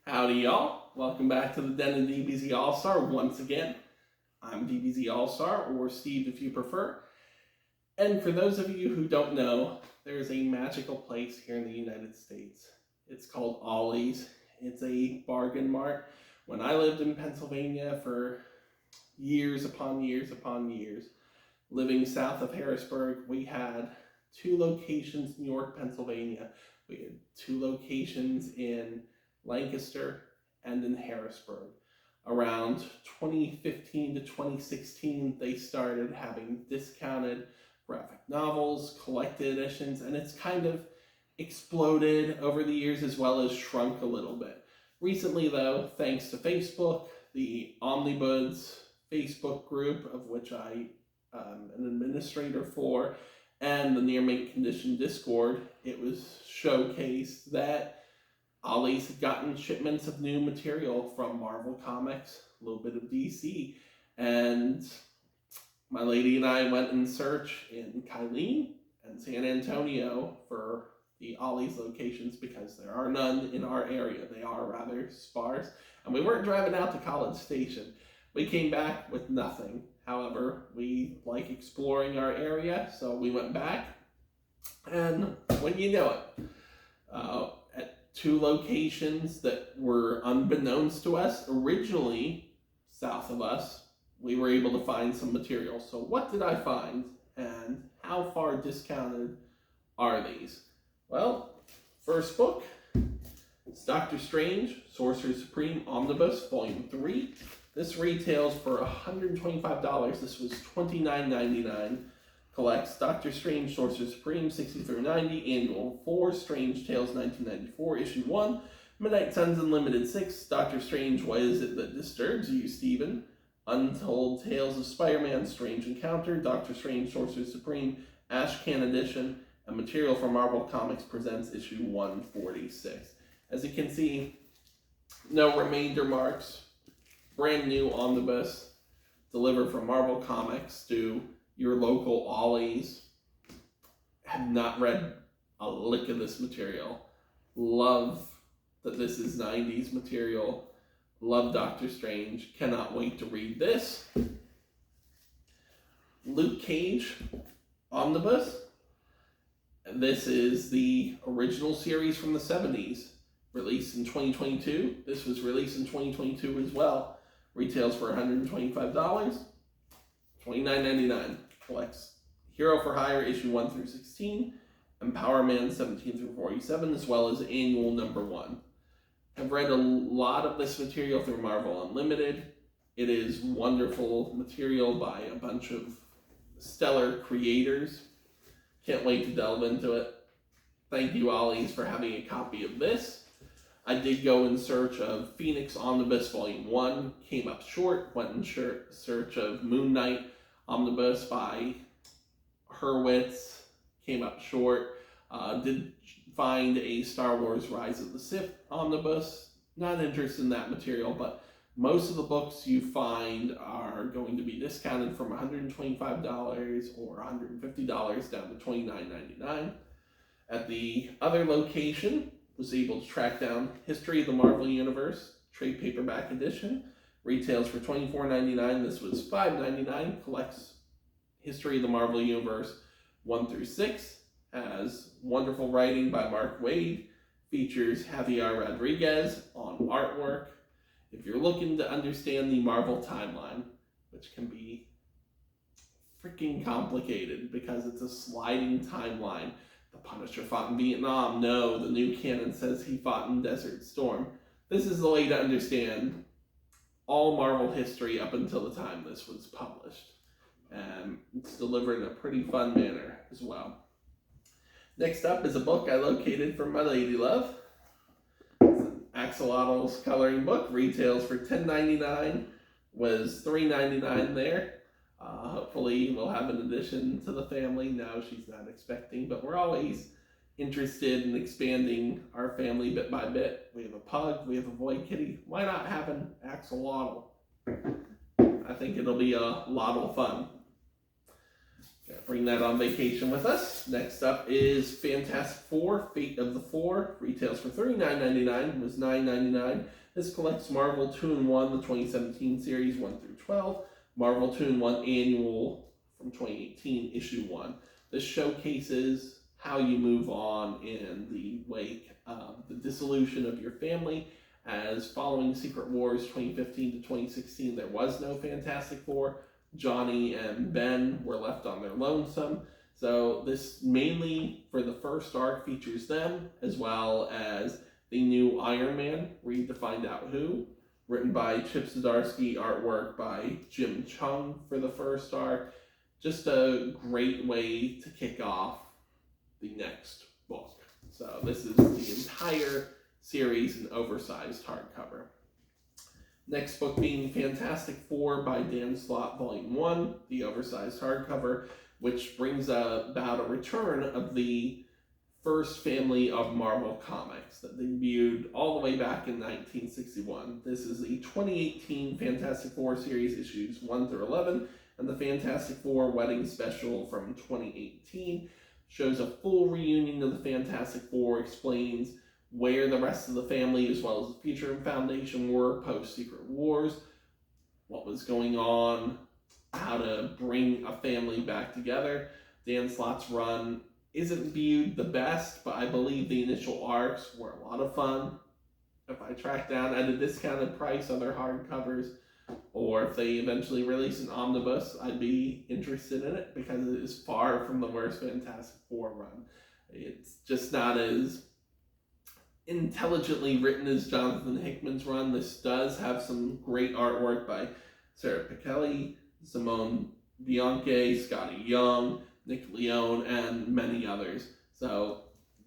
Howdy, y'all. Welcome back to the Den of DBZALLSTAR once again. I'm DBZALLSTAR, or Steve if you prefer. And for those of you who don't know, there's a magical place here in the United States. It's called Ollie's. It's a bargain mart. When I lived in Pennsylvania for years upon years upon years, living south of Harrisburg, we had two locations in York, Pennsylvania. We had two locations in Lancaster and in Harrisburg. Around 2015 to 2016, they started having discounted graphic novels, collected editions, and it's kind of exploded over the years as well as shrunk a little bit. Recently though, thanks to Facebook, the Omnibus Facebook group, of which I am an administrator for, and the Near Mint Condition Discord, it was showcased that Ollie's had gotten shipments of new material from Marvel Comics, a little bit of DC, and my lady and I went in search in Kylene and San Antonio for the Ollie's locations because there are none in our area. They are rather sparse, and we weren't driving out to College Station. We came back with nothing. However, we like exploring our area, so we went back, and when you know it, at two locations that were unbeknownst to us, originally south of us, we were able to find some material. So what did I find, and how far discounted are these? Well, first book, it's Doctor Strange, Sorcerer Supreme Omnibus, Volume 3. This retails for $125. This was $29.99. Collects Doctor Strange, Sorcerer Supreme, 60-90, Annual 4, Strange Tales 1994, Issue 1, Midnight Suns Unlimited 6, Doctor Strange, What Is It That Disturbs You, Stephen? Untold Tales of Spider-Man, Strange Encounter, Doctor Strange, Sorcerer Supreme, Ashcan Edition, and Material from Marvel Comics presents Issue 146. As you can see, no remainder marks, brand new omnibus, delivered from Marvel Comics to your local Ollie's. Have not read a lick of this material. Love that this is 90s material. Love Doctor Strange. Cannot wait to read this. Luke Cage Omnibus. This is the original series from the 70s, released in 2022. This was released in 2022 as well. Retails for $125, $29.99. Collects Hero for Hire issue 1 through 16, Empower Man 17 through 47, as well as Annual number 1. I've read a lot of this material through Marvel Unlimited. It is wonderful material by a bunch of stellar creators. Can't wait to delve into it. Thank you, Ollie's, for having a copy of this. I did go in search of Phoenix Omnibus Volume 1, came up short, went in search of Moon Knight Omnibus by Hurwitz, came up short. Did find a Star Wars Rise of the Sith Omnibus. Not interested in that material, but most of the books you find are going to be discounted from $125 or $150 down to $29.99. At the other location, was able to track down History of the Marvel Universe, trade paperback edition. Retails for $24.99. This was $5.99. Collects History of the Marvel Universe 1 through 6. Has wonderful writing by Mark Waid. Features Javier Rodriguez on artwork. If you're looking to understand the Marvel timeline, which can be freaking complicated because it's a sliding timeline. The Punisher fought in Vietnam. No, the new canon says he fought in Desert Storm. This is the way to understand all Marvel history up until the time this was published. And it's delivered in a pretty fun manner as well. Next up is a book I located from my lady love. It's an Axolotls coloring book. Retails for $10.99. Was $3.99 there. Hopefully we'll have an addition to the family. No, she's not expecting, but we're always interested in expanding our family bit by bit. We have a pug, we have a boy kitty. Why not have an axolotl? I think it'll be a lot of fun. Gotta bring that on vacation with us. Next up is Fantastic Four, Fate of the Four. Retails for $39.99, was $9.99. This collects Marvel 2-in-1, the 2017 series 1 through 12. Marvel 2-in-1 Annual from 2018, issue 1. This showcases how you move on in the wake of the dissolution of your family, as following Secret Wars 2015 to 2016, there was no Fantastic Four. Johnny and Ben were left on their lonesome. So this mainly, for the first arc, features them, as well as the new Iron Man, Read to Find Out Who, written by Chip Zdarsky, artwork by Jim Chung for the first arc. Just a great way to kick off the next book. So this is the entire series in oversized hardcover. Next book being Fantastic Four by Dan Slott, Volume 1, the oversized hardcover, which brings about a return of the first family of Marvel Comics that debuted all the way back in 1961. This is the 2018 Fantastic Four series, issues 1 through 11, and the Fantastic Four Wedding Special from 2018. Shows a full reunion of the Fantastic Four, explains where the rest of the family, as well as the Future Foundation, were post-Secret Wars, what was going on, how to bring a family back together. Dan Slott's run isn't viewed the best, but I believe the initial arcs were a lot of fun. If I track down at a discounted price other hardcovers, or if they eventually release an omnibus, I'd be interested in it, because it is far from the worst Fantastic Four run. It's just not as intelligently written as Jonathan Hickman's run. This does have some great artwork by Sarah Pichelli, Simone Bianchi, Scotty Young, Nick Leone, and many others. So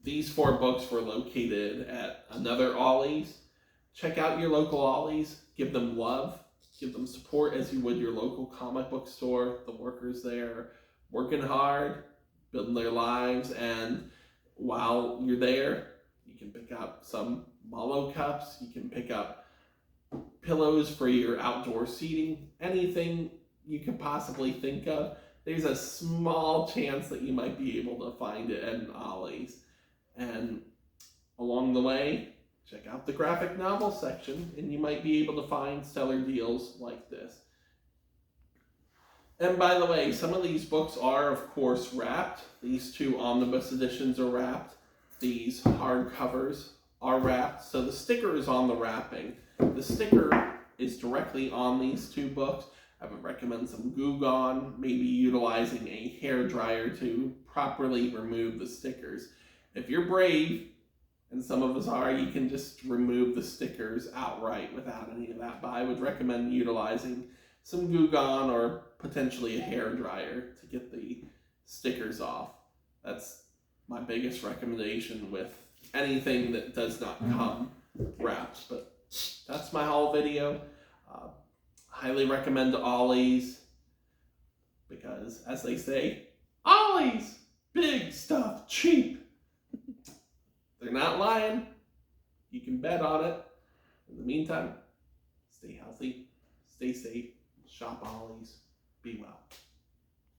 these 4 books were located at another Ollie's. Check out your local Ollie's, give them love, give them support as you would your local comic book store. The workers there working hard, building their lives, and while you're there, you can pick up some Mallow cups, you can pick up pillows for your outdoor seating, anything you could possibly think of. There's a small chance that you might be able to find it at an Ollie's. And along the way, check out the graphic novel section, and you might be able to find stellar deals like this. And by the way, some of these books are, of course, wrapped. These 2 omnibus editions are wrapped. These hardcovers are wrapped, so the sticker is on the wrapping. The sticker is directly on these 2 books. I would recommend some Goo Gone, maybe utilizing a hairdryer to properly remove the stickers. If you're brave, and some of us are, you can just remove the stickers outright without any of that, but I would recommend utilizing some Goo Gone or potentially a hairdryer to get the stickers off. That's my biggest recommendation with anything that does not come wrapped. But that's my haul video. Highly recommend Ollie's, because, as they say, Ollie's, big stuff, cheap. They're not lying. You can bet on it. In the meantime, stay healthy, stay safe, shop Ollie's, be well.